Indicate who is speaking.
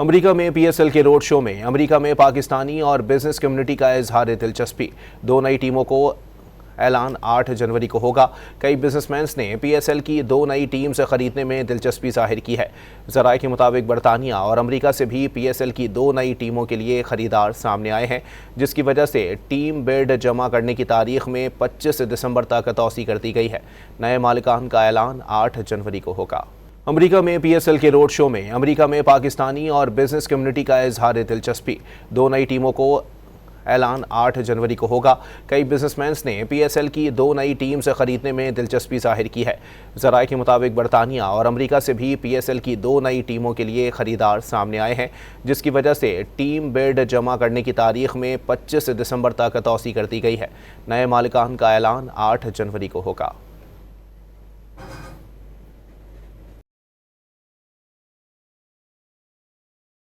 Speaker 1: America में PSL के road show में अमेरिका में पाकिस्तानी और बिजनेस कम्युनिटी का इजहार दिलचस्पी। दो नई टीमों को ऐलान 8 जनवरी को होगा। कई बिजनेसमैन ने पीएसएल की 2 नई टीम से खरीदने में दिलचस्पी जाहिर की है। ज़राए के मुताबिक बरतानिया और अमेरिका से भी पीएसएल की 2 नई टीमों के लिए खरीदार सामने आए हैं, जिसकी वजह से टीम बिड जमा करने की तारीख में 25 दिसंबर तक तौसी कर दी गई है। नए मालिकान का ऐलान 8 जनवरी को होगा। अमेरिका में पीएसएल के रोड शो में अमेरिका में पाकिस्तानी और बिजनेस कम्युनिटी का इजहार दिलचस्पी। 2 नई टीमों को ऐलान 8 जनवरी को होगा। कई बिजनेसमैन ने पीएसएल की 2 नई टीम से खरीदने में दिलचस्पी जाहिर की है। ज़राए के मुताबिक बरतानिया और अमेरिका से भी पीएसएल की 2 नई टीमों के लिए खरीदार सामने आए हैं, जिसकी वजह से टीम बिड जमा करने की तारीख में 25 दिसंबर तक तौसी कर दी गई है। नए मालिकान का ऐलान 8 जनवरी को होगा।